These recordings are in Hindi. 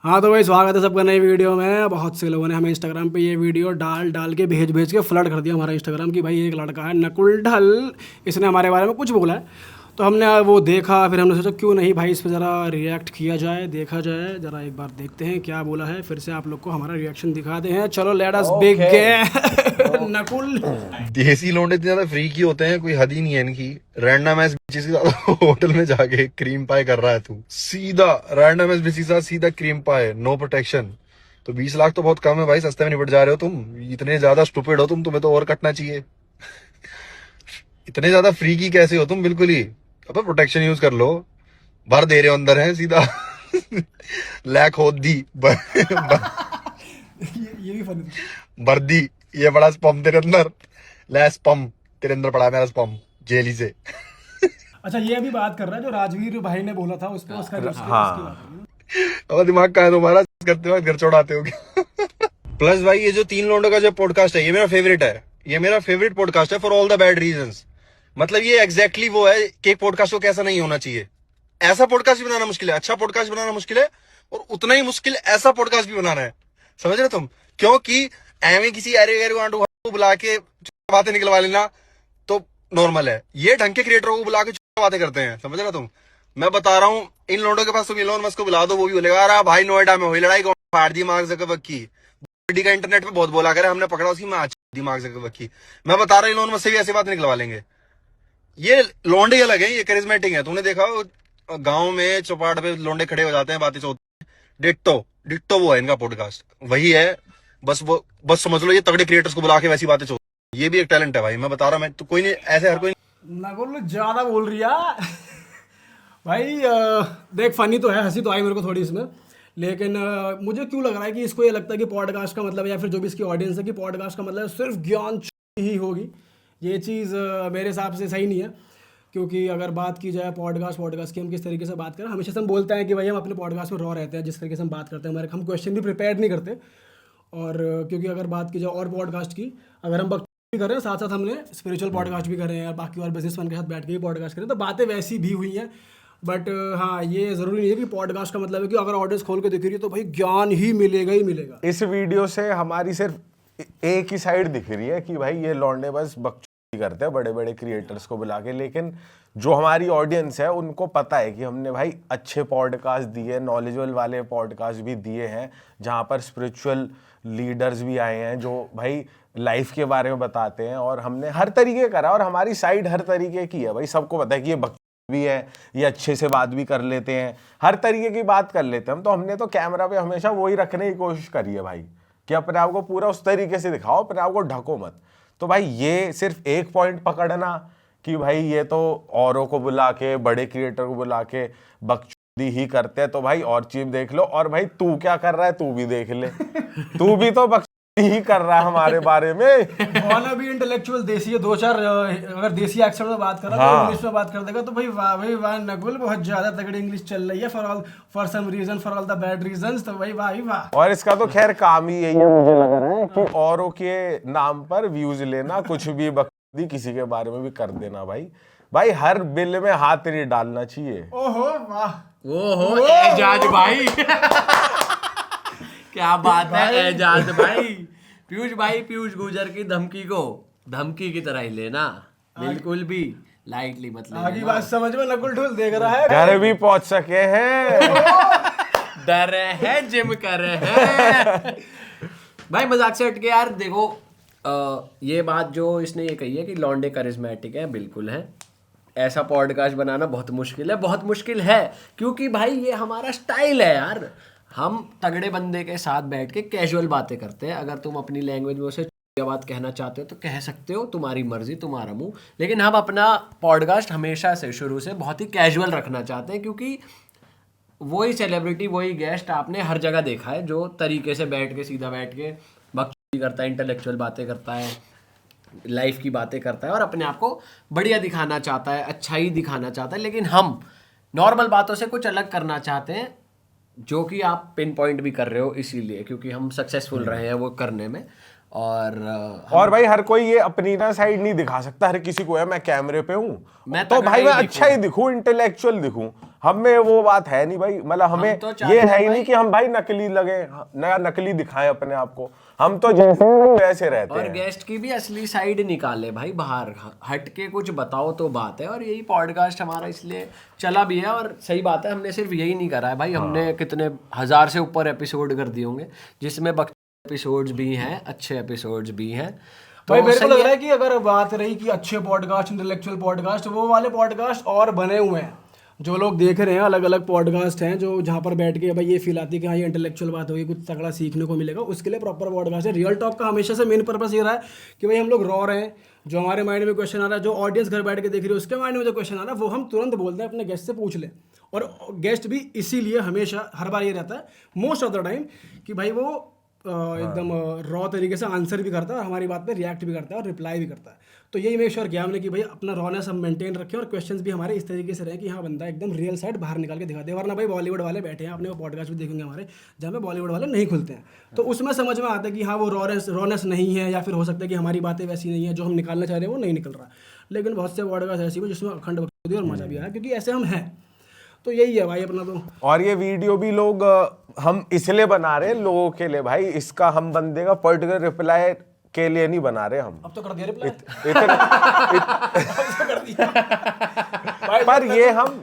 हाँ तो भाई स्वागत है सबका नई वीडियो में। बहुत से लोगों ने हमें इंस्टाग्राम पे ये वीडियो डाल डाल के भेज के फ्लड कर दिया हमारा इंस्टाग्राम की भाई एक लड़का है नकुल ढल, इसने हमारे बारे में कुछ बोला है। तो हमने वो देखा, फिर हमने सोचा क्यों नहीं भाई इस पर ज़रा रिएक्ट किया जाए, देखा जाए, ज़रा एक बार देखते हैं क्या बोला है, फिर से आप लोग को हमारा रिएक्शन दिखाते हैं। चलो लेट अस बिगिन। नकुल देसी लौंडे इतने ज्यादा फ्री की होते हैं, कोई हद ही नहीं है इनकी। रैंडम एस बिचीज के साथ होटल में जाके क्रीम पाई कर रहा है तू, सीधा रैंडम एस बिचीज के साथ सीधा क्रीम पाई, नो प्रोटेक्शन। तो 20 लाख तो बहुत कम है भाई, सस्ते में निपट जा रहे हो तुम। इतने ज्यादा स्टूपिड हो तुम, तुम्हें तो और कटना चाहिए। इतने ज्यादा फ्री की कैसे हो तुम, बिल्कुल ही। अब प्रोटेक्शन यूज कर लो, भर दे रहे हो अंदर है सीधा। लैक होत दी ये भी फनी। भर दी, ये बड़ा स्पम तेरे अंदर, ले स्पम तेरे अंदर पड़ा है मेरा स्पम जेली से। अच्छा ये अभी बात कर रहा है जो राजवीर भाई ने बोला था उस पर, उसका जो उसकी बात है ना। अब दिमाग का है तुम्हारा, करते वक्त घर छोड़ाते हो क्या? प्लस भाई ये जो तीन लोगों का जो पॉडकास्ट है, ये मेरा फेवरेट है। ये मेरा फेवरेट पॉडकास्ट है for all the bad reasons. मतलब ये एग्जैक्टली वो है कि एक पॉडकास्ट को कैसा नहीं होना चाहिए। ऐसा पॉडकास्ट भी बनाना मुश्किल है, अच्छा पॉडकास्ट बनाना मुश्किल है, और उतना ही मुश्किल ऐसा पॉडकास्ट भी बनाना है। समझ रहे तुम? क्योंकि एवं किसी अरे गैर आंटू को बुला के बातें निकलवा लेना तो नॉर्मल है। ये ढंग के क्रिएटरों को बुला के बातें करते हैं। समझ रहे तुम? मैं बता रहा हूँ, इन लोगों के पास तुम इलोन मस्क को बुला दो, वो भी बोलेगा अरे भाई नोएडा में हुई लड़ाई, फाड़ दी मार्क ज़करबर्ग की। बॉडी का इंटरनेट पे बहुत बोला करे, हमने पकड़ा उसकी मां दी मार्क ज़करबर्ग की। मैं बता रहा हूँ इलोन मस्क से भी ऐसी बात निकलवा लेंगे। ये लोंडे अलग है, ये करिश्मेटिक है। तुमने देखा गांव में चौपाट पे लोंडे खड़े हो जाते हैं, बातें होती हैं। डिट्टो डिट्टो वो है इनका पॉडकास्ट, वही है। बस समझ लो, ये तगड़े क्रिएटर्स को बुला के वैसी बातें होती। ये भी एक टैलेंट है भाई, मैं बता रहा हूँ। मैं तो कोई नहीं ऐसे, हर कोई नकुल ज्यादा बोल रही है भाई। देख फनी तो है, हंसी तो आई मेरे को थोड़ी इसमें, लेकिन मुझे क्यों लग रहा है कि इसको ये लगता है कि पॉडकास्ट का मतलब, या फिर जो भी इसकी ऑडियंस है, कि पॉडकास्ट का मतलब सिर्फ ज्ञान ही होगी। ये चीज़ मेरे हिसाब से सही नहीं है। क्योंकि अगर बात की जाए पॉडकास्ट की, हम किस तरीके से बात करें, हमेशा से हम बोलते हैं कि भाई हम अपने पॉडकास्ट में रॉ रहते हैं, जिस तरीके से हम बात करते हैं, हमारे हम क्वेश्चन भी प्रिपेयर नहीं करते। और क्योंकि अगर बात की जाए और पॉडकास्ट की, अगर हम भी कर रहे हैं, साथ साथ हमने स्पिरिचुअल पॉडकास्ट भी कर रहे हैं, और बाकी और बिजनेसमैन के साथ बैठ के भी पॉडकास्ट करें, तो बातें वैसी भी हुई हैं। बट हाँ, ये ज़रूरी नहीं है कि पॉडकास्ट का मतलब है कि अगर ऑडियंस खोल के दिख रही है तो भाई ज्ञान ही मिलेगा ही मिलेगा। इस वीडियो से हमारी सिर्फ एक ही साइड दिख रही है कि भाई ये लौंडे बस बकचोदी करते हैं बड़े बड़े क्रिएटर्स को बुला के, लेकिन जो हमारी ऑडियंस है उनको पता है कि हमने भाई अच्छे पॉडकास्ट दिए, नॉलेजेबल वाले पॉडकास्ट भी दिए हैं, जहाँ पर स्पिरिचुअल लीडर्स भी आए हैं जो भाई लाइफ के बारे में बताते हैं, और हमने हर तरीके करा, और हमारी साइड हर तरीके की है भाई। सबको पता है कि ये भी है, ये अच्छे से बात भी कर लेते हैं, हर तरीके की बात कर लेते हैं हम। तो हमने तो कैमरा पे हमेशा वही रखने की कोशिश करी है भाई, कि अपने आप को पूरा उस तरीके से दिखाओ, अपने आप को ढको मत। तो भाई ये सिर्फ एक पॉइंट पकड़ना कि भाई ये तो औरों को बुला के, बड़े क्रिएटर को बुला के बकचोदी ही करते हैं, तो भाई और चीज देख लो। और भाई तू क्या कर रहा है तू भी देख ले, तू भी तो ही कर रहा है हमारे बारे में। वाना भी इंटेलेक्चुअल देसी, दो चार अगर देसी एक्सेंट में बात कर रहा है तो इंग्लिश में बात कर देगा, तो भाई वाह नकुल, बहुत ज्यादा तगड़ी इंग्लिश चल रही है, for some reason, for all the bad reasons. तो भाई वाह। और इसका तो खैर काम ही यही है, मुझे लग रहा है कि औरों के नाम पर व्यूज लेना, कुछ भी बकवादी किसी के बारे में भी कर देना। भाई हर बिल में हाथ नहीं डालना चाहिए। ओहो वाह, ओहो एजाज भाई। क्या बात है एजाज भाई। पीयूष गुजर की धमकी को धमकी की तरह ही लेना, बिल्कुल भी लाइटली मत लेना। आगे बात समझ में नकुल ढोल देख रहा है, घर भी पहुंच सके हैं। डर रहे हैं, जिम कर रहे हैं। भाई मजाक से हट के यार देखो, ये बात जो इसने ये कही है कि लौंडे करिश्मेटिक है, बिल्कुल है। ऐसा पॉडकास्ट बनाना बहुत मुश्किल है, क्योंकि भाई ये हमारा स्टाइल है यार। हम तगड़े बंदे के साथ बैठ के कैजुअल बातें करते हैं। अगर तुम अपनी लैंग्वेज में उसे बात कहना चाहते हो तो कह सकते हो, तुम्हारी मर्जी, तुम्हारा मुंह। लेकिन हम अपना पॉडकास्ट हमेशा से शुरू से बहुत ही कैजुअल रखना चाहते हैं, क्योंकि वही सेलिब्रिटी, वही गेस्ट आपने हर जगह देखा है जो तरीके से बैठ के, सीधा बैठ के बकचोदी करता है, इंटेलेक्चुअल बातें करता है, लाइफ की बातें करता है, और अपने आप को बढ़िया दिखाना चाहता है, अच्छा ही दिखाना चाहता है। लेकिन हम नॉर्मल बातों से कुछ अलग करना चाहते हैं, जो कि आप पिन पॉइंट भी कर रहे हो, इसीलिए क्योंकि हम सक्सेसफुल रहे हैं वो करने में। और और भाई हर कोई ये अपनी ना साइड नहीं दिखा सकता, हर किसी को है मैं कैमरे पे हूँ मैं तो तगड़ा भाई ही मैं अच्छा ही दिखूं, इंटेलेक्चुअल दिखूं। हम में वो बात है नहीं भाई, मतलब हमें तो चाहते ये हैं है ही भाई- नहीं कि हम भाई नकली लगे, नया नकली दिखाएं अपने आप को। हम तो जैसे हैं वैसे रहते और हैं। गेस्ट की भी असली साइड निकाले भाई बाहर, हट के कुछ बताओ तो बात है। और यही पॉडकास्ट हमारा इसलिए चला भी है। और सही बात है, हमने सिर्फ यही नहीं करा है भाई, हमने कितने 1000 से ऊपर एपिसोड कर दिए होंगे, जिसमें एपिसोड्स भी हैं, अच्छे एपिसोड्स भी हैं। भाई मेरे को सही लग है। रहा है कि अगर बात रही कि अच्छे पॉडकास्ट, इंटेलेक्चुअल पॉडकास्ट, वो वाले पॉडकास्ट और बने हुए हैं जो लोग देख रहे हैं। अलग अलग पॉडकास्ट हैं जो जहाँ पर बैठ के भाई ये फील आती है कि हाँ ये इंटेलेक्चुअल बात होगी, कुछ तगड़ा सीखने को मिलेगा, उसके लिए प्रॉपर पॉडकास्ट है। रियल टॉक का हमेशा से मेन पर्पस ये रहा है कि भाई हम लोग रॉ रहे हैं, जो हमारे माइंड में क्वेश्चन आ रहा है, जो ऑडियंस घर बैठ के देख रही है उसके माइंड में जो क्वेश्चन आ रहा है वो हम तुरंत बोलते हैं, अपने गेस्ट से पूछ लें। और गेस्ट भी इसीलिए हमेशा हर बार ये रहता है मोस्ट ऑफ द टाइम कि भाई वो एकदम रॉ तरीके से आंसर भी करता है और हमारी बात पे रिएक्ट भी करता है और रिप्लाई भी करता है। तो यही मेक श्योर किया हमने कि भाई अपना रॉनेस हम मेंटेन रखें और क्वेश्चंस भी हमारे इस तरीके से रहे कि हाँ बंदा एकदम रियल साइड बाहर निकाल के दिखा दे। वरना भाई बॉलीवुड वाले बैठे हैं, अपने वो पॉडकास्ट भी देखेंगे हमारे जहाँ पे बॉलीवुड वाले नहीं खुलते हैं, तो उसमें समझ में आता है कि हाँ वो रॉनेस नहीं है, या फिर हो सकता है कि हमारी बातें वैसी नहीं है, जो हम निकालना चाह रहे हैं वो नहीं निकल रहा। लेकिन बहुत से पॉडकास्ट ऐसी भी जिसमें अखंड बकचोदी और मजा भी आया, क्योंकि ऐसे हम हैं। तो यही है भाई अपना तो। और ये वीडियो भी लोग हम इसलिए बना रहे हैं लोगों के लिए भाई, इसका हम बंदे का पर्टिकुलर रिप्लाई के लिए नहीं बना रहे हम। अब तो कर दिया रिप्लाई। पर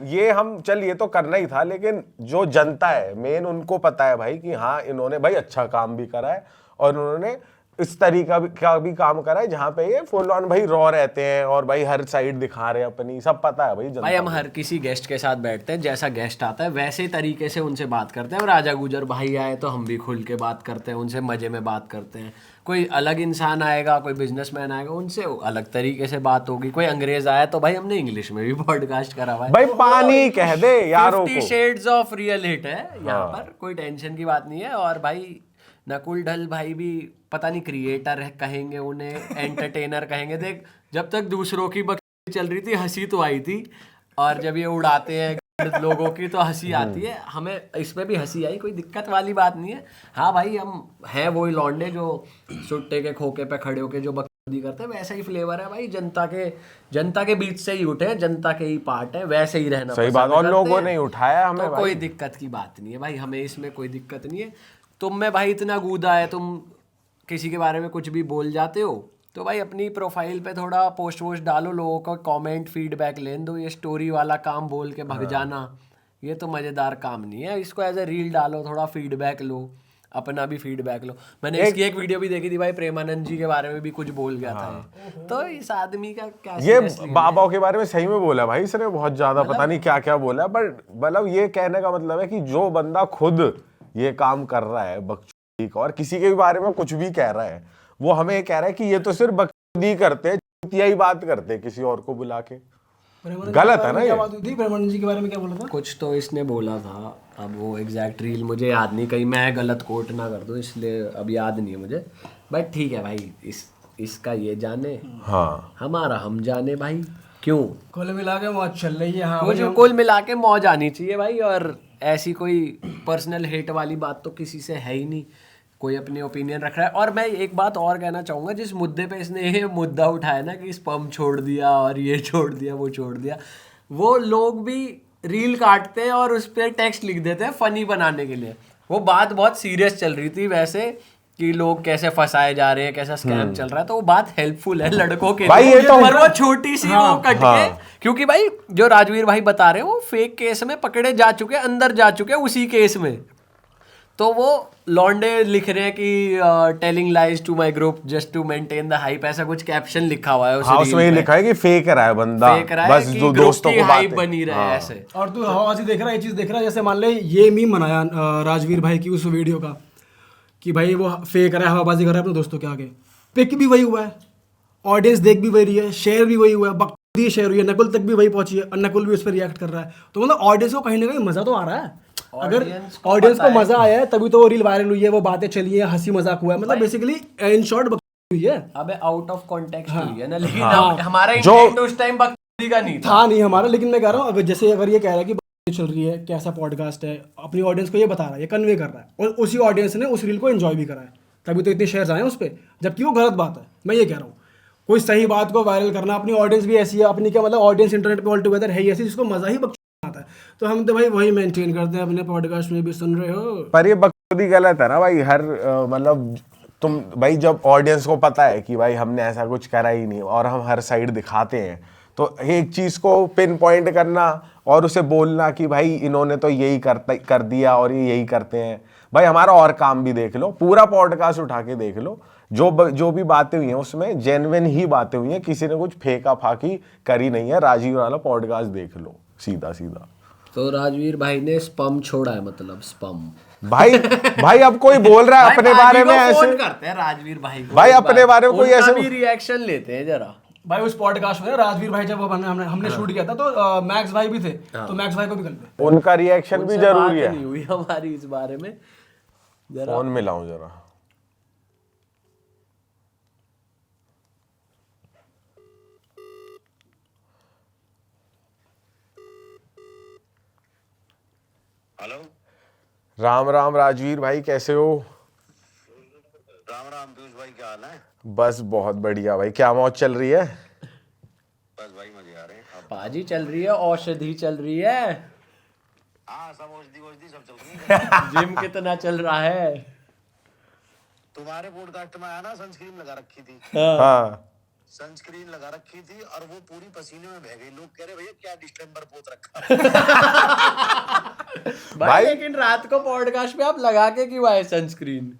ये हम चल ये तो करना ही था, लेकिन जो जनता है मेन उनको पता है भाई कि हाँ इन्होंने भाई अच्छा काम भी करा है और उन्होंने इस तरीका का भी काम करा है जहाँ पे ये फुल ऑन भाई रॉ रहते हैं और भाई हर साइड दिखा रहे हैं अपनी, सब पता है भाई जनता भाई हम हर किसी गेस्ट के साथ बैठते हैं, जैसा गेस्ट आता है वैसे ही तरीके से उनसे बात करते हैं। राजा गुजर भाई आए तो हम भी खुल के बात करते हैं, उनसे मजे में बात करते हैं। कोई अलग इंसान आएगा, कोई बिजनेसमैन आएगा, उनसे अलग तरीके से बात होगी। कोई अंग्रेज आया तो भाई हमने इंग्लिश में भी पॉडकास्ट करा हुआ है। भाई पानी कह दे यारों 50 को। शेड्स ऑफ रियल हिट है यहाँ पर, कोई टेंशन की बात नहीं है। और भाई नकुल ढल भाई भी पता नहीं क्रिएटर है कहेंगे उन्हें, एंटरटेनर कहेंगे। देख जब तक दूसरों की बकचोदी चल रही थी हंसी तो आई थी, और जब ये उड़ाते हैं लोगों की तो हंसी आती है। हमें इसमें भी हंसी आई, कोई दिक्कत वाली बात नहीं है। हाँ भाई हम हैं वही लौंडे जो सुट्टे के खोखे पे खड़े होके जो बकचोदी करते हैं, वैसा ही फ्लेवर है भाई। जनता के बीच से ही उठे, जनता के ही पार्ट है, वैसे ही रहना सही पसंद बात, और करते लोगों हैं। ने उठाया हमें तो भाई। कोई दिक्कत की बात नहीं है भाई, हमें इसमें कोई दिक्कत नहीं है। तुम में भाई इतना गूदा है, तुम किसी के बारे में कुछ भी बोल जाते हो तो भाई अपनी प्रोफाइल पे थोड़ा पोस्ट वोस्ट डालो, लोगों का कमेंट फीडबैक लेने दो। ये स्टोरी वाला काम बोल के भग जाना ये तो मज़ेदार काम नहीं है। इसको एज ए रील डालो, थोड़ा फीडबैक लो, अपना भी फीडबैक लो। मैंने इसकी एक वीडियो भी देखी थी भाई, प्रेमानंद जी के बारे में भी कुछ बोल गया था ये। तो इस आदमी का क्या ये seriously बाबा के बारे में सही में बोला भाई इसने, बहुत ज्यादा पता नहीं क्या क्या बोला, बट मतलब ये कहने का मतलब है कि जो बंदा खुद ये काम कर रहा है बकचोदी का, और किसी के भी बारे में कुछ भी कह रहा है, वो हमें ये कह रहा है कि ये तो सिर्फ बकचोदी करते हैं, चूतिया बात करते हैं किसी और को बुला के। गलत है ना ये। क्या बात हुई थी प्रेमानंद जी के बारे में, क्या बोला था? कुछ तो इसने बोला था, अब वो एग्जैक्ट रील मुझे याद नहीं, कहीं मैं गलत कोट ना कर दूं, इसलिए अब याद नहीं है मुझे। बट ठीक है भाई, इसका ये जाने, हाँ हमारा हम जाने भाई। क्यों कुल मिला के मौज चल रही है। हाँ मुझे कुल मिला के मौज आनी चाहिए भाई, और ऐसी कोई पर्सनल हेट वाली बात तो किसी से है ही नहीं। कोई अपनी ओपिनियन रख रहा है। और मैं एक बात और कहना चाहूँगा, जिस मुद्दे पे इसने ये मुद्दा उठाया ना कि स्पर्म छोड़ दिया और ये छोड़ दिया वो छोड़ दिया, वो लोग भी रील काटते हैं और उस पर टेक्स्ट लिख देते हैं फनी बनाने के लिए। वो बात बहुत सीरियस चल रही थी वैसे कि लोग कैसे फंसाए जा रहे हैं, कैसा स्कैम चल रहा है, तो वो बात हेल्पफुल है लड़कों के भाई लिए। ये तो पर वो छोटी सी वो कट के, क्योंकि भाई जो राजवीर भाई बता रहे हैं वो फेक केस में पकड़े जा चुके हैं, अंदर जा चुके हैं उसी केस में। तो वो लॉन्डे लिख रहे हैं कि telling lies to my group just to maintain the hype, ऐसा कुछ कैप्शन लिखा हुआ है उस हाँ, रील उसमें ये पे। लिखा है कि फेक रहा है बंदा, फेक रहा बस है कि जो ग्रुप दोस्तों की को हाइप बातें। बनी रहे हाँ। ऐसे। और तू हवाबाजी देख रहा है, ये चीज़ देख रहा है, जैसे मान ले ये मीम बनाया राजवीर भाई की उस वीडियो का कि भाई वो फेक रहा है, हवाबाजी कर रहा है अपने दोस्तों के आगे, पिक भी वही हुआ है, ऑडियंस देख भी वही रही है, शेयर भी वही हुआ है, बकचोदी शेयर हुई है, नकुल तक भी वही पहुंची है और नकुल भी उस पर रिएक्ट कर रहा है। तो मतलब ऑडियंस को कहीं ना कहीं मजा तो आ रहा है। अगर ऑडियंस को मजा आया है तभी तो वो रील वायरल हुई है, वो बातें चली है, हंसी मजाक हुआ है, मतलब बेसिकली इन शॉर्ट बकचोदी हुई है। अबे आउट ऑफ कॉन्टेक्स्ट हुई है ना, लेकिन हाँ। हमारा जो- इंटेंट उस टाइम बकचोदी का नहीं था। था नहीं हमारा, लेकिन मैं कह रहा हूँ अगर जैसे अगर ये कह रहा है कि बकचोदी चल रही है, कैसा पॉडकास्ट है, अपनी ऑडियंस को ये बता रहा है, ये कन्वे कर रहा है, और उसी ऑडियंस ने उस रील को एंजॉय भी करा है, तभी तो इतने शेयर्स आए हैं उस पर, जबकि वो गलत बात है। मैं ये कह रहा हूँ कोई सही बात को वायरल करना, अपनी ऑडियंस भी ऐसी है, अपनी क्या मतलब ऑडियंस इंटरनेट पे ऑल टुगेदर है ही ऐसी जिसको मज़ा ही बकचोदी आता है, तो हम तो भाई वही मेंटेन करते हैं अपने पॉडकास्ट में भी। सुन रहे हो? पर ये बकचोदी गलत है ना भाई। हर मतलब तुम भाई जब ऑडियंस को पता है कि भाई हमने ऐसा कुछ करा ही नहीं और हम हर साइड दिखाते हैं, तो एक चीज को पिन पॉइंट करना और उसे बोलना कि भाई इन्होंने तो यही कर दिया और ये यही करते हैं। भाई हमारा और काम भी देख लो, पूरा पॉडकास्ट उठा के देख लो, जो भी बातें हुई हैं उसमें जेन्युइन ही बातें हुई हैं, किसी ने कुछ फेंका फाकी करी नहीं है। राजीव वाला पॉडकास्ट देख लो, सीधा सीधा। तो राजवीर भाई ने स्पम छोड़ा है, मतलब स्पम। भाई अब कोई बोल रहा है अपने बारे में ऐसे, फोन करते हैं राजवीर भाई को, भाई अपने बारे में कोई ऐसे भी रिएक्शन लेते हैं जरा। भाई उस पॉडकास्ट में राजवीर भाई जब हमने शूट किया था तो मैक्स भाई भी थे, तो मैक्स भाई को भी करते, उनका रिएक्शन भी जरूरी है। नहीं हुई हमारी इस बारे में, जरा फोन मिलाऊं जरा। हेलो। राम राम राजवीर भाई, कैसे हो? राम राम पीयूष भाई, क्या हाल है? बस बहुत बढ़िया भाई। क्या मौज चल रही है? बस भाई मजे आ रहे हैं। बाजी चल रही है, औषधि चल रही है, हाँ सब औषधि सब चल रही है। जिम कितना चल रहा है? तुम्हारे पॉडकास्ट में आया ना, सनस्क्रीन लगा रखी थी। हाँ सनस्क्रीन लगा रखी थी और वो पूरी पसीने में बह गई। लोग कह रहे भैया क्या डिस्टेम्बर पोत रखा। भाई लेकिन रात को पॉडकास्ट पे आप लगा के क्यों आए सनस्क्रीन?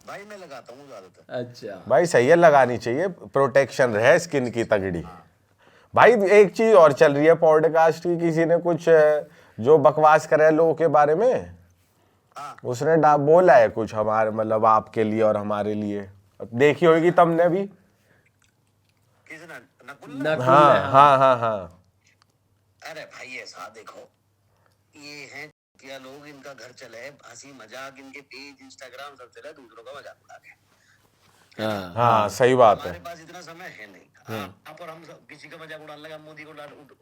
भाई मैं लगाता हूँ ज्यादातर। अच्छा भाई सही है, लगानी चाहिए, प्रोटेक्शन रहे स्किन की तगड़ी। भाई एक चीज और चल रही है पॉडकास्ट की, किसी ने कुछ जो बकवास करे लोगों के बारे में, उसने बोला है कुछ हमारे मतलब आपके लिए और हमारे लिए। देखी होगी तुमने भी। किसने? नकुल? नकुल हाँ है, हाँ हाँ हाँ। अरे भाई ऐसा देखो, ये हैं क्या लोग, इनका घर चले हंसी मजाक, इनके पेज इंस्टाग्राम सब चले, दूसरों का मजाक उड़ा के। हाँ हाँ सही बात है। हमारे पास इतना समय है नहीं। आप और हम किसी का मजाक उड़ाने लगा, मोदी को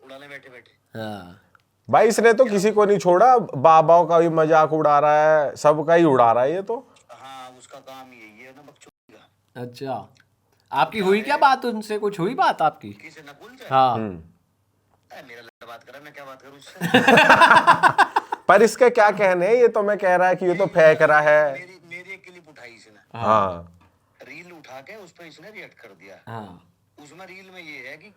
उड़ाने बैठे बैठे। हाँ भाई इसने तो किसी को नहीं छोड़ा, बाबाओं का भी मजाक उड़ा रहा है, सबका ही उड़ा रहा है ये तो। हाँ उसका काम यही है ना, बकचोदी का। अच्छा, आपकी हुई क्या बात उनसे? कुछ हुई बात आपकी? किसे? नकुल से? हाँ मेरा लड़का बात कर रहा है, मैं क्या बात करूं उससे? पर इसके क्या कहने हैं, ये तो मैं कह रहा है कि ये तो फेंक रहा है। मेरी एक क्लिप उठाई इसने, हाँ रील उठा के उस पर इसने रिएक्ट कर दिया। हाँ उसमें रील में ये है कि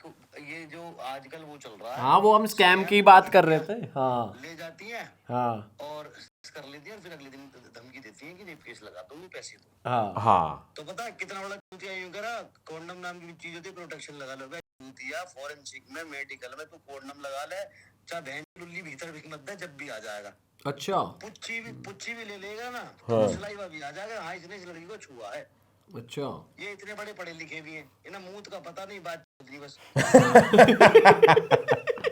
ये जो आजकल वो चल रहा है, हाँ, वो हम स्कैम की बात कर रहे थे। हाँ ले जाती है हाँ और कर लेती है और फिर अगले दिन धमकी देती है कि रेप केस लगा दूंगी, पैसे दो। हाँ हाँ तो पता है कितना बड़ा चूतिया यूं करा, कॉन्डम नाम की चीज होती है, प्रोटेक्शन लगा लो। चूतिया फॉरेंसिक में मेडिकल में तू कॉन्डम लगा ले, चाहे बहन लुल्ली भीतर भी मत दे, जब भी आ जाएगा। अच्छा पुच्ची भी ले लेगा ना, तो सलाइवा भी आ जाएगा, हाँ इसने इस लड़की को छुआ है। अच्छा, ये इतने बड़े पढ़े लिखे भी हैं, इन्हें मूत का पता नहीं, बात चल बस।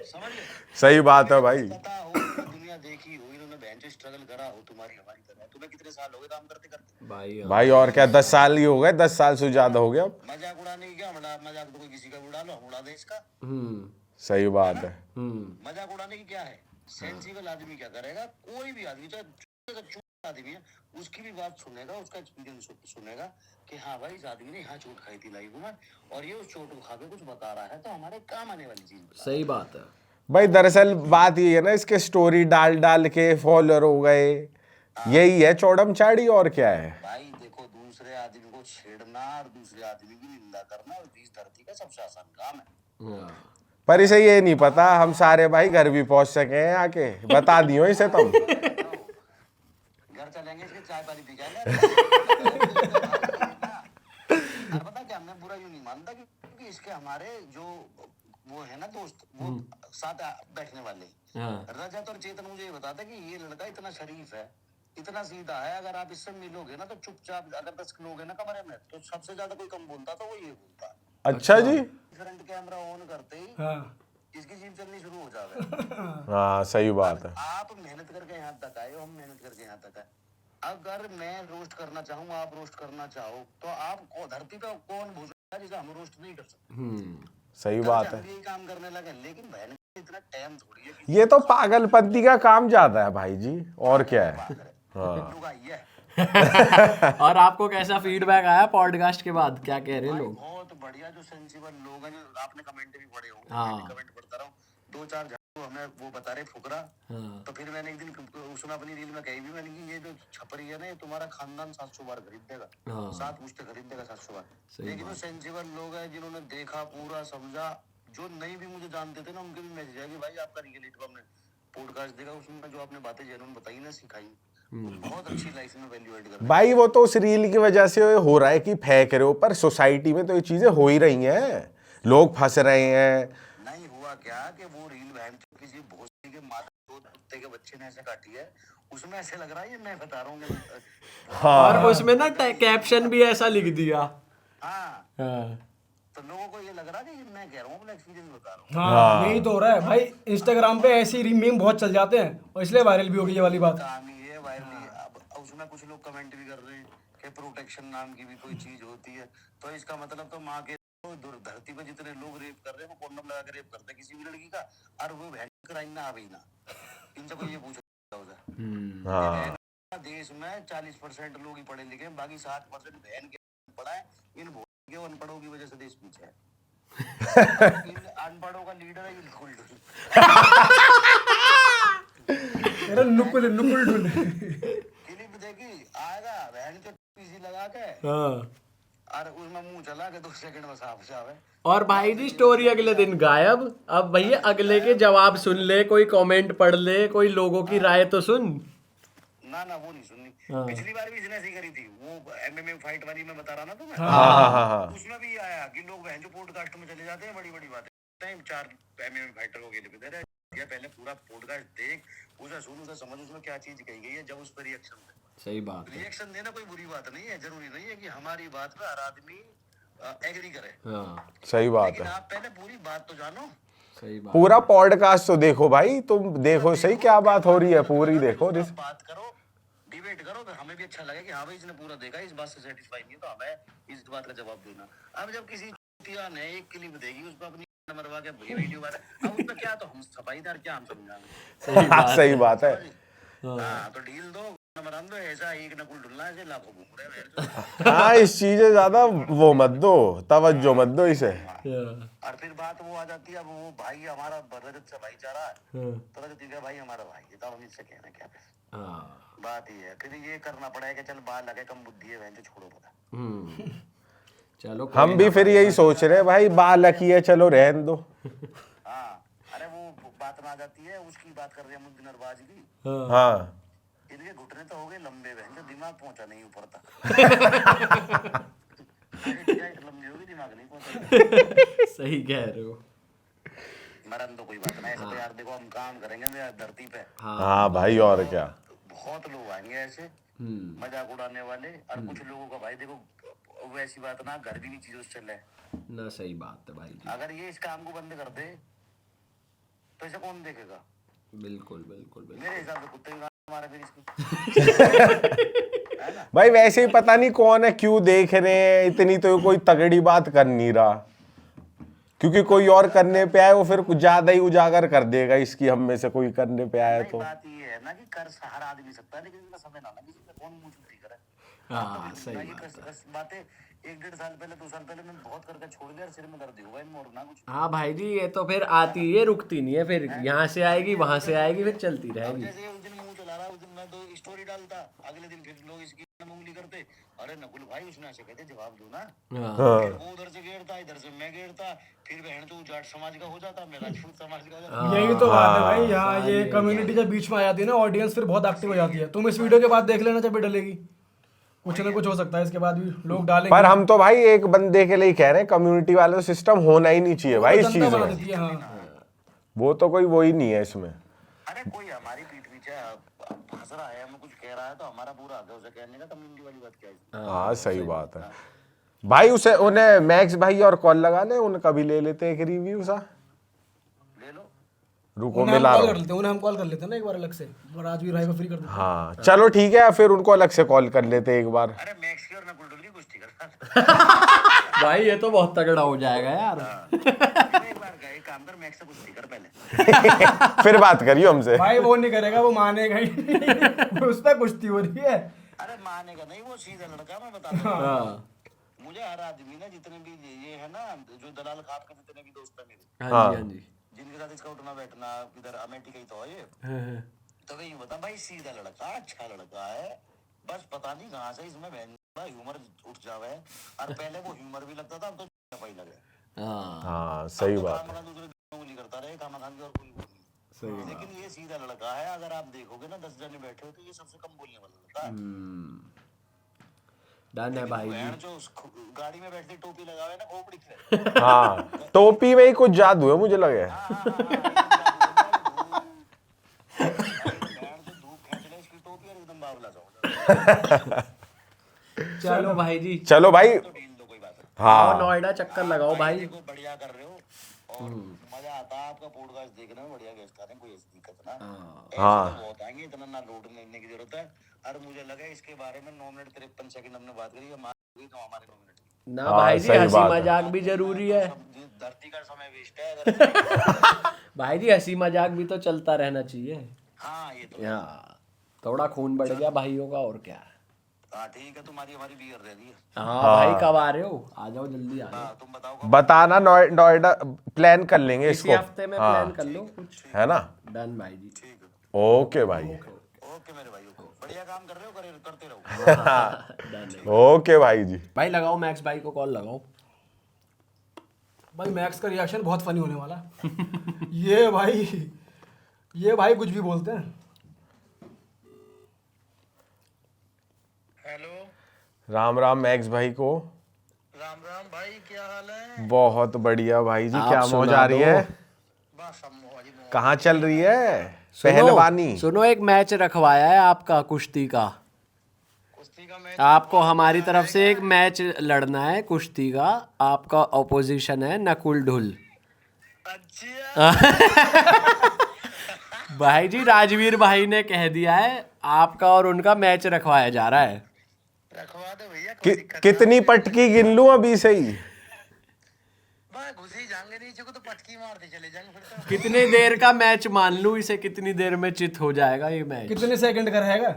समझ ले? सही बात है भाई। पता हो, दुनिया देखी हो, इन्होंने बहन से स्ट्रगल करा हो तुम्हारी हमारी तरह। तुम्हें कितने साल हो गए काम करते करते? भाई भाई और क्या 10 साल ही हो गए, 10 साल से ज्यादा हो गया। मजाक उड़ाने की क्या, मजाक तो कोई किसी का उड़ा लो, उड़ा दे इसका। सही बात है। मजाक उड़ाने की क्या है? सेंसिबल आदमी क्या करेगा? कोई भी आदमी, चाहे आदमी है, उसकी भी बात सुनेगा, उसका एक्सपीरियंस सुनेगा कि हाँ भाई इस आदमी ने यहाँ चोट खाई थी लाइफ में और ये उस चोट को खा के कुछ बता रहा है, तो हमारे काम आने वाली चीज। सही बात है भाई दरअसल बात ये है ना, इसके स्टोरी डाल डाल के फॉलोअर हो गए, यही है चौड़म चाड़ी, और क्या है। भाई देखो, दूसरे आदमी को छेड़ना और दूसरे आदमी की निंदा करना और बीच धरती का सबसे आसान काम है। पर इसे ये नहीं पता हम सारे भाई घर भी पहुंच सके हैं आके, बता दियो इसे तुम। घर चलेंगे, इसके चाय पानी पी जाएंगे। पता क्या, मैं बुरा यूं नहीं मानता क्योंकि इसके हमारे जो वो है ना दोस्त, वो साथ बैठने वाले, रजत और चेतन, मुझे ये बताता कि ये लड़का इतना शरीफ है, इतना सीधा है, अगर आप इससे मिलोगे ना तो चुपचाप, अगर 10 लोग हैं ना कमरे में, तो सबसे ज्यादा कोई कम बोलता तो वो ये बोलता। अच्छा जी। फ्रंट कैमरा ऑन करते ही हाँ इसकी जीभ चलनी शुरू हो जावे। हाँ सही बात है। आप मेहनत करके यहाँ तक आए हो, हम मेहनत करके यहाँ तक आए। अगर मैं रोस्ट करना चाहूँ, आप रोस्ट करना चाहो, तो आप धरती पे कौन भूल सकता है जिसे हम रोस्ट नहीं कर सकते? सही बात है। हम यही काम करने लगे, लेकिन बहन इतना टाइम थोड़ी है। ये तो पागलपंती का काम ज्यादा है भाई जी, और क्या है। हाँ लुगाई है, और आपको कैसा फीडबैक आया पॉडकास्ट के बाद, क्या कह रहे हैं लोग? बहुत बढ़िया, जो सेंसिबल लोग हैं, जो आपने कमेंट भी पढ़े होंगे, हाँ। मैं भी कमेंट पढ़ता रहा हूँ, दो चार झाड़ू हमें वो बता रहे फुकरा। हाँ। तो फिर मैंने एक दिन उसने अपनी रील में कही भी, मैंने कि ये जो छपरी है ना, ये तुम्हारा खानदान 700 बार खरीद देगा, हाँ। 7 मुश्ते खरीद देगा 700 बार। सही लेकिन जो सेंसिबल लोग हैं, जिन्होंने देखा, पूरा समझा, जो नहीं भी मुझे जानते थे ना, उनके भी मैसेज है कि भाई आपका रियलिटी को हमने पॉडकास्ट देखा, उसमें जो आपने बातें जेन्युइन बताई ना, सिखाई, वो बहुत अच्छी लाइफ में वैल्यू ऐड कर। भाई वो तो उस रील की वजह से हो रहा है कि फेंक रहे हो, पर सोसाइटी में तो ये चीजें हो ही रही हैं, लोग फंस रहे हैं। नहीं हुआ क्या कि वो रील बहन किसी भोसड़ी के माता दो कुत्ते के बच्चे ने ऐसे काटी है, उसमें ऐसे लग रहा है ये मैं बता रहा हूँ। और उसमें ना कैप्शन भी ऐसा लिख दिया। हाँ, हाँ। तो लोगों को ये लग रहा है कि ये मैं कह रहा हूँ, अपना एक्सपीरियंस बता रहा हूँ। हाँ यही तो हो रहा है भाई, इंस्टाग्राम पे ऐसी मीम बहुत चल जाते हैं और इसलिए वायरल भी हो गई ये वाली बात। काम ही है वायरल। अब उसमें कुछ लोग कमेंट भी कर रहे हैं कि प्रोटेक्शन नाम की भी कोई चीज होती है, तो इसका मतलब तो माँ के धरती पे जितने लोग रेप कर रहे हैं, वो कॉन्डम लगा के रेप करते हैं किसी भी लड़की का, और वो क्राइम ना आवे ना, इनसे कोई ये पूछ सकता है। देश में 40% लोग ही पढ़े लिखे, बाकी 60% बहन के पढ़ा है। इन के अनपढ़ों की वजह से देश पीछे है। इन अनपढ़ों का लीडर है बिल्कुल। तेरा नुकुल नुकुल ढूंढ। क्लिप देखी आएगा बहन के पीसी लगा के, और उसमें मुंह चला के 2 सेकंड में साफ साफ है। और भाई जी स्टोरी अगले दिन गायब। अब भैया अगले के जवाब सुन ले, कोई कमेंट पढ़ ले, कोई लोगों की राय तो सुन। ना ना वो नहीं सुननी। पिछली बार भी इसने ऐसी करी थी, वो एमएमए फाइट वाली में बता रहा ना तुम्हें। उसमें भी आया कि लोग बहन जो पॉडकास्ट में चले जाते हैं, बड़ी बड़ी बातें टाइम 4 एमएमए फाइटर को गेले पे दे रहे हैं। पहले पूरा पॉडकास्ट देख, उसे सुन, उसे समझ, उसमें क्या चीज कही गई है, जब उस पर रिएक्शन दे। सही बात है। रिएक्शन देना कोई बुरी बात नहीं है, जरूरी नहीं है कि हमारी बात पे हर आदमी एग्री करे। हाँ सही बात लेकिन है। आप पहले पूरी बात तो जानो। सही बात। पूरा पॉडकास्ट तो देखो भाई, तुम देखो सही क्या बात हो रही है, पूरी देखो। बात करो, डिबेट करो, तो हमें भी अच्छा लगे कि हाँ भाई इसने पूरा देखा, इस बात से सेटिस्फाई नहीं है, तो हमें इस बात का जवाब देना। अब जब किसी चूतिया ने एक क्लिप देगी, उस पर अपनी मरवा के वीडियो वाला, अब उसमें क्या, तो हम सफाईदार क्या हम समझाएंगे। सही बात है। हाँ, तो डील दो, नंबर दो, ऐसा एक नकुल ढूंढना है, लाखों घूम रहे हैं। हाँ, इस चीजें ज्यादा वो मत दो, तवज्जो मत दो इसे। और फिर बात वो आ जाती है, अब वो भाई हमारा रजत से भाईचारा है, तो रजत का भाई हमारा भाई है, तो हम इससे कहना क्या है। बात ही है, फिर ये करना पड़ेगा कि चल बाल लगे, कम बुद्धि है, वह छोड़ो पता। चलो हम भी फिर यही सोच रहे हैं भाई, बालक ही है, चलो रहने दो। हाँ, अरे वो बात में आ जाती है, उसकी बात कर रहे हैं मुद्दे नरबाज की। हाँ, इनके घुटने तो हो गए लंबे, बहन जो दिमाग पहुंचा नहीं ऊपर तक। लंबी होगी, दिमाग नहीं पहुंचा। सही कह रहे हो। मरन तो कोई बात नहीं, ऐसे तो यार देखो हम काम करेंगे मेरा धरती पे। हाँ भाई, और क्या। बहुत लोग आएंगे ऐसे मजाक उड़ाने वाले, और कुछ लोगों का भाई देखो वैसी बात ना, घर भी नहीं चीजों से चल रहा है ना। सही बात है भाई जी। अगर ये इस काम को बंद कर दे तो इसे कौन देखेगा। बिल्कुल बिल्कुल बिल्कुल। मेरे हिसाब से कुत्ते भी हमारा फिर इसको है ना। भाई वैसे ही पता नहीं कौन है, क्यों देख रहे हैं इतनी, तो कोई तगड़ी बात कर नहीं रहा, क्योंकि कोई और करने पे आए वो फिर कुछ ज्यादा ही उजागर कर देगा इसकी, हम में से कोई करने पे आया तो। बात ये है ना कि कर हर आदमी सकता है, लेकिन इसका समय ना किसी से कौन मुंह छुट्टी करे। हाँ सही ये बात। बातें 1-1.5 साल पहले 2 साल पहले मैं बहुत करके छोड़ दिया, सिर में दर्द हुआ इन ना कुछ। हाँ भाई जी, ये तो फिर आती है, रुकती नहीं है, फिर यहाँ से आएगी वहां से आएगी, फिर चलती रहेगी। जैसे उस दिन मुंह चला रहा, उस दिन मैं 2 स्टोरी डालता, अगले दिन फिर लोग इसकी उंगली करते, अरे नकुल भाई उसने ऐसे कहते जवाब दो ना। फिर वो उधर से घेरता, इधर से मैं घेरता, फिर बहन तो जाट समाज का हो जाता, मैं राजपूत समाज का हो जाता। यही तो बात है भाई, यहाँ ये कम्युनिटी जब बीच में आ जाती है ना, ऑडियंस फिर बहुत एक्टिव हो जाती है। तुम इस वीडियो के बाद देख लेना, जब भी डलेगी कुछ ना कुछ हो सकता है, इसके बाद भी लोग डालेंगे। पर हम तो भाई एक बंदे के लिए ही कह रहे हैं, कम्युनिटी वाले सिस्टम होना ही नहीं चाहिए भाई इस चीज बना में। देती है। हाँ वो तो कोई वो ही नहीं है इसमें। अरे कोई हमारी पीठ पीछे हंस रहा है, हमें कुछ कह रहा है, तो हमारा पूरा हक है उसे कहने का। कम्युनिटी वाली बात क्या है। हाँ सही बात है भाई। उसे उन्हें मैक्स भाई और कॉल लगा ले, उनका भी ले लेते एक रिव्यू सा। ले लो, रुको उन्हें हम मिला कॉल रहा कर हूँ। लेते हैं, उन्हें हम कॉल कर लेते हैं ना एक बार अलग से, और राजवीर भाई को फ्री कर देते हैं। हाँ चलो ठीक है, फिर उनको अलग से कॉल कर लेते एक बार। अरे मैक्स की और नकुल डुल्ली कुछ ठीक है। भाई ये तो बहुत तगड़ा हो जाएगा यार। एक बार गए काम कर, मैक्स से कुछ ठीक कर पहले। फिर बात करियो हमसे। भाई वो नहीं करेगा, वो मानेगा ही नहीं। उस पर कुश्ती हो रही है। अरे मानेगा नहीं, वो सीधा लड़का, मैं बता दूं। हाँ मुझे हर आदमी ना, जितने भी ये है ना, जो दलाल खाप के जितने भी दोस्त है मेरे, हाँ जी हाँ जी। जिनके साथ इसका उठना बैठना इधर अमेठी का ही तो है ये, हाँ, तो वे यूं बता भाई, सीधा लड़का, अच्छा लड़का है, बस पता नहीं कहाँ से इसमें ह्यूमर उठ जावे है। और पहले वो ह्यूमर भी लगता था, अब तो सफाई लगे। हाँ हाँ सही बात है। खाना दूसरे उंगली करता रहे, खाना खान की और कोई बोल नहीं। सही लेकिन ये सीधा लड़का है, अगर आप देखोगे ना 10 जने बैठे हो तो ये सबसे कम बोलने वाला लड़का है। डन है भाई जी। बहन जो उस गाड़ी में बैठती टोपी लगावे ना, खोपड़ी से। हाँ टोपी में ही कुछ जादू है मुझे लगे। चलो भाई जी, चलो भाई। हाँ आओ नोएडा चक्कर लगाओ भाई। देखो बढ़िया कर रहे हो और मजा आता है आपका पॉडकास्ट देखने में, बढ़िया गेस्ट आते हैं, कोई ऐसी दिक्कत ना। हाँ। ऐसे तो बहुत आएंगे, इतना ना लोड लेने की जरूरत है। और मुझे लगा इसके बारे में 9 मिनट 53 सेकंड हमने बात करी, हमारी तो हमारे 9 मिनट ना भाई जी, सही हंसी बात है। मजाक भी जरूरी है धरती का समय वेस्ट है अगर भाई जी, हंसी मजाक भी तो चलता रहना चाहिए। हाँ ये तो हाँ थोड़ा खून बढ़ गया भाइयों का, और क्या। हाँ ठीक है, तुम्हारी हमारी बियर दे दी है। हाँ भाई कब आ रहे हो? आ जाओ जल्दी आ जाओ। तुम बताओ बताना, नोएडा प्लान कर लेंगे इसी इसको। हफ्ते में हाँ प्लान कर लो कुछ। है ना। डन भाई जी। ठीक है। ओके भाई। ओके मेरे भाई, बढ़िया काम कर रहे हो, करते रहो। डन है ओके भाई जी। भाई। लगाओ मैक्स भाई को कॉल लगाओ। भाई मैक्स का रिएक्शन बहुत फनी होने वाला है। ये भाई कुछ भी बोलते हैं। हेलो, राम राम मैक्स भाई को। राम राम भाई, क्या हाल है? बहुत बढ़िया भाई जी। आप क्या मौज सुना आ रही है? बस सब मौज ही मौज। कहाँ चल रही है पहलवानी? सुनो एक मैच रखवाया है आपका कुश्ती का। कुश्ती का मैच आपको हमारी तरफ से एक मैच लड़ना है कुश्ती का। आपका ऑपोजिशन है नकुल ढुल। अच्छा, भाई जी राजवीर भाई ने कह दिया है आपका और उनका मैच रखवाया जा रहा है। रखवा दो भैया, कोई दिक्कत कितनी पटकी गिन लूं अभी से ही? बस घुसी जाएंगे नीचे को तो पटकी मारते चले जाएंगे फिर तो। कितनी देर का मैच मान लूं इसे? कितनी देर में चित हो जाएगा ये मैच? कितने सेकंड का रहेगा?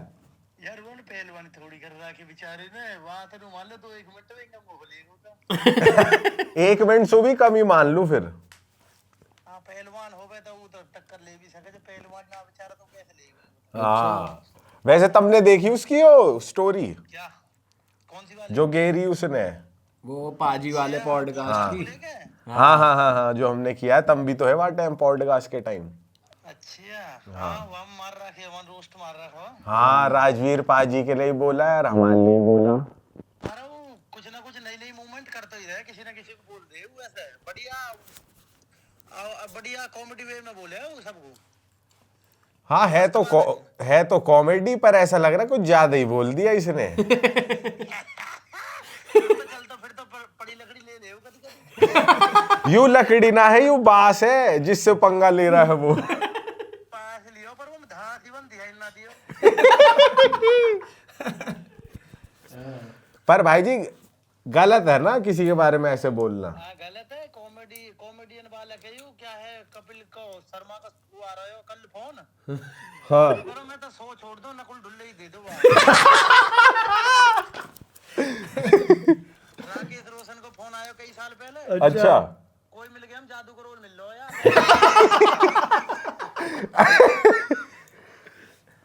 यार वो पहलवान थोड़ी कर रहा के बेचारे ने, वहां तो मान लो तो 1 मिनट में एकदम वो होगा। 1 मिनट से भी कम ही मान लूं फिर। हाँ पहलवान हो गए तो वो तो टक्कर ले भी सके, जो पहलवान ना बेचारा तो कैसे लेगा? हाँ वैसे तुमने देखी उसकी वो स्टोरी क्या? कौन सी वाली? जो गेरी उसने? वो पाजी वाले पॉडकास्ट की। ठीक है। हाँ हाँ हाँ हाँ, जो हमने किया है। तुम भी तो है वहाँ टाइम पॉडकास्ट के टाइम। अच्छा हाँ, वहाँ मार रहा है, वहाँ रोस्ट मार रहा हो। हाँ राजवीर पाजी के लिए बोला है और हमारे लिए बोला। अरे वो कुछ ना कुछ नई नई मूवमेंट करता ही रहे, किसी ना किसी को बोल दे, वो ऐसा है बढ़िया कॉमेडी वे में बोले वो सबको। हाँ है तो कॉमेडी, पर ऐसा लग रहा है कुछ ज्यादा ही बोल दिया इसने। चलता फिर तो पड़ी लकड़ी ले ले कभी कभी। यू लकड़ी ना है, यू बांस है जिससे पंगा ले रहा है वो। पास लियो पर वो धारा थी बन ध्यान ना दियो। पर भाई जी गलत है ना किसी के बारे में ऐसे बोलना। हाँ गलत है। कॉमेडियन वाला कहियो क्या है, कपिल को शर्मा का वो आ रहा है कल फोन। हाँ करो मैं तो सो छोड़ दो, नकुल ढुल्ले ही दे दो। राकेश रोशन को फोन आया कई साल पहले। अच्छा। कोई मिल गया, हम जादूगर रोल मिल लो यार।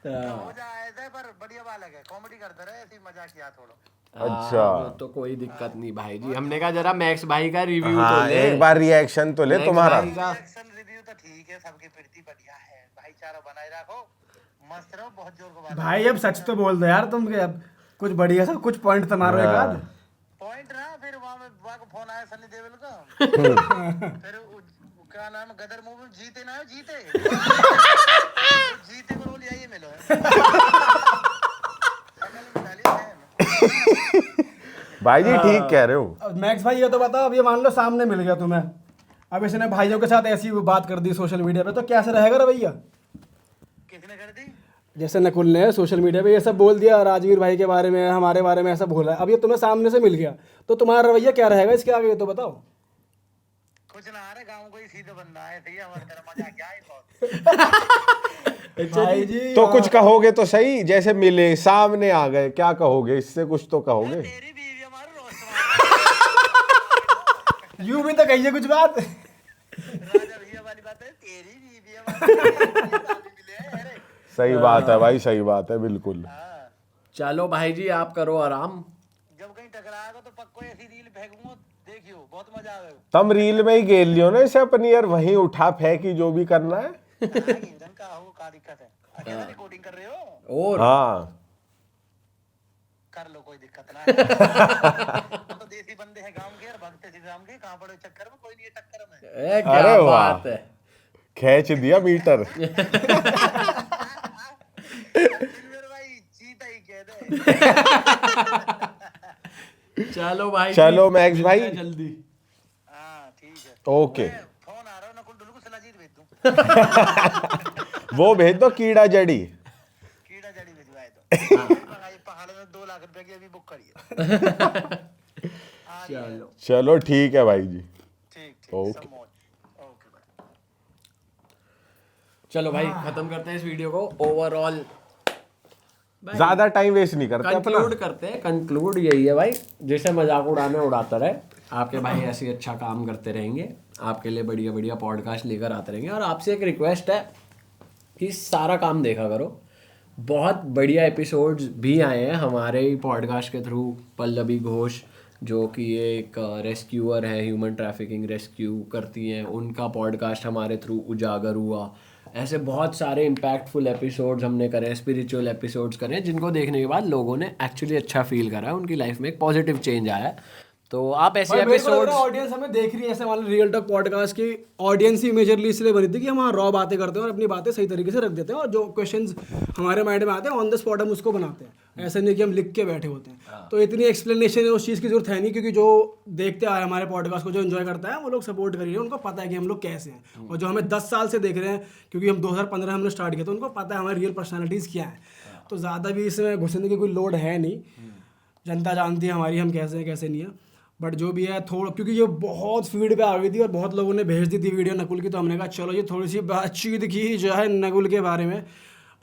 हो जाए थे, पर बढ़िया वाला है, कॉमेडी करते रहे, ऐसी मजाक किया थोड़ा। अच्छा वो तो कोई दिक्कत नहीं भाई जी। हमने कहा जरा मैक्स भाई का रिव्यू तो हाँ ले। एक बार रिएक्शन तो ले मैक्स तुम्हारा। भाई का। एक्शन रिव्यू तो ठीक है, सबकी प्रीति बढ़िया है, भाईचारा बनाए रखो, मस्त रहो, बहुत जोर को बात। भाई अब सच तो बोल दो यार तुम के, अब कुछ बढ़िया सा कुछ पॉइंट तो मारो एक आध। पॉइंट रहा फिर वहाँ को फोन आया सनी देओल का। फिर क्या नाम है, गदर मूवी जीते ना जीते। जीते को रोल यही मिलो है। भाई जी ठीक कह रहे हो। अब मैक्स भाई ये तो बताओ, अब ये मान लो सामने मिल गया तुम्हें, अब इसने भाइयों के साथ ऐसी बात कर दी सोशल मीडिया पे, तो कैसे रहेगा रवैया? किसने कर दी? जैसे नकुल ने सोशल मीडिया पे ये सब बोल दिया राजवीर भाई के बारे में, हमारे बारे में ऐसा बोला, अब ये तुम्हें सामने से मिल गया, तो तुम्हारा रवैया क्या रहेगा इसके आगे, ये तो बताओ। कुछ कुछ ना आ रहे गाँव को ही सीधे बंदा है सही है हमारे तरह मजा क्या है बहुत भाई जी तो कुछ कहोगे तो सही, जैसे मिले सामने आ गए, क्या कहोगे इससे, कुछ तो कहोगे? तेरी बीवी हमारे रोस्ट यूं भी तो कहिए कुछ बात। राजा भैया वाली बात है तेरी बीवी हमारे मिले अरे सही बात है भाई, सही बात है बिल्कुल। चलो भाई जी आप करो आराम। जब कहीं टकराएगा तो पक्को ऐसी रील फेंकूंगा देखियो बहुत मजा आवेगा तुम रील में ही गेल लियो ना इसे अपनी यार, वहीं उठा फेंकी जो भी करना है। इंजन का हो का दिक्कत है अकेले रिकॉर्डिंग कर रहे हो और हाँ कर लो कोई दिक्कत ना है हम तो देसी बंदे हैं गांव के यार भगते श्री राम के कहां पड़े चक्कर में कोई नहीं है टक्कर में क्या अरे वाह। बात है। खींच दिया मीटर। सिल्वर भाई चीता ही कह दे चलो भाई चलो जी, मैक्स भाई। मिलते हैं जल्दी। हां ठीक है ओके फोन आ रहा है नकुल डुल्लू को सलाजीत भेज दूं वो भेज दो कीड़ा जड़ी। कीड़ा जड़ी भिजवाए दो भाई पहाड़ में 2 लाख रुपए की अभी बुक करिए चलो चलो ठीक है भाई जी। ठीक ओके। सब मौज ओके भाई चलो भाई खत्म करते हैं इस वीडियो को। ओवरऑल ज्यादा टाइम वेस्ट नहीं करते अपना। कंक्लूड करते हैं। कंक्लूड यही है भाई, जैसे मजाक उड़ाना उड़ाता रहे, आपके भाई ऐसे ही अच्छा काम करते रहेंगे, आपके लिए बढ़िया बढ़िया पॉडकास्ट लेकर आते रहेंगे। और आपसे एक रिक्वेस्ट है कि सारा काम देखा करो। बहुत बढ़िया एपिसोड्स भी आए हैं हमारे ही पॉडकास्ट के थ्रू। पल्लवी घोष जो कि एक रेस्क्यूअर है, ह्यूमन ट्रैफिकिंग रेस्क्यू करती हैं, उनका पॉडकास्ट हमारे थ्रू उजागर हुआ। ऐसे बहुत सारे इम्पैक्टफुल एपिसोड्स हमने करे, स्पिरिचुअल एपिसोड्स करे, जिनको देखने के बाद लोगों ने एक्चुअली अच्छा फील करा है, उनकी लाइफ में एक पॉजिटिव चेंज आया है। तो आप ऐसे एपिसोड्स ऑडियंस हमें देख रही है, ऐसे वाले रियल टॉक पॉडकास्ट की ऑडियंस ही मेजरली इसलिए बनी थी कि हम वहाँ रॉ बातें करते हैं और अपनी बातें सही तरीके से रख देते हैं, और जो क्वेश्चंस हमारे माइंड में आते हैं ऑन द स्पॉट हम उसको बनाते हैं। ऐसा नहीं कि हम लिख के बैठे होते हैं। तो इतनी एक्सप्लेनेशन है उस चीज़ की जरूरत है नहीं, क्योंकि जो देखते आए हमारे पॉडकास्ट को, जो एंजॉय करता है, वो लोग सपोर्ट कर रहे हैं, उनको पता है कि हम लोग कैसे हैं। और जो हमें 10 साल से देख रहे हैं, क्योंकि हम 2015 हमने स्टार्ट किया, तो उनको पता है हमारी रियल पर्सनैलिटीज़ क्या है। तो ज़्यादा भी इसमें घुसने की कोई लोड है नहीं। जनता जानती है हमारी हम कैसे हैं कैसे नहीं है। बट जो भी है थोड़ा, क्योंकि ये बहुत फीड पे आ गई थी और बहुत लोगों ने भेज दी थी वीडियो नकुल की, तो हमने कहा चलो ये थोड़ी सी बातचीत की जो है नकुल के बारे में।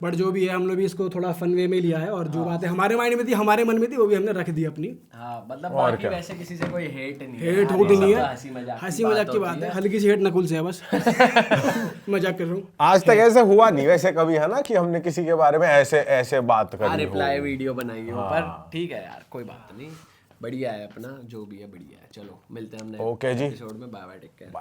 बट जो भी है हम लोग भी इसको थोड़ा फन वे में लिया है, और जो बातें हमारे माइंड में थी, हमारे मन में थी, वो भी हमने रख दी अपनी। हाँ मतलब बाकी वैसे किसी से कोई हेट नहीं है, हेट होट नहीं है, हंसी मजाक हंसी मजाक की बात है। हल्की सी हेट नकुल से है बस। मजाक कर रहा हूँ। आज तक ऐसे हुआ नहीं वैसे कभी, है ना, कि हमने किसी के बारे में ऐसे ऐसे बात करी हो। रिप्लाई वीडियो बनाई हो, पर ठीक है यार कोई बात नहीं, बढ़िया है अपना जो भी है बढ़िया है। चलो मिलते हैं हम ओके जी। एपिसोड में। Bye bye, take care.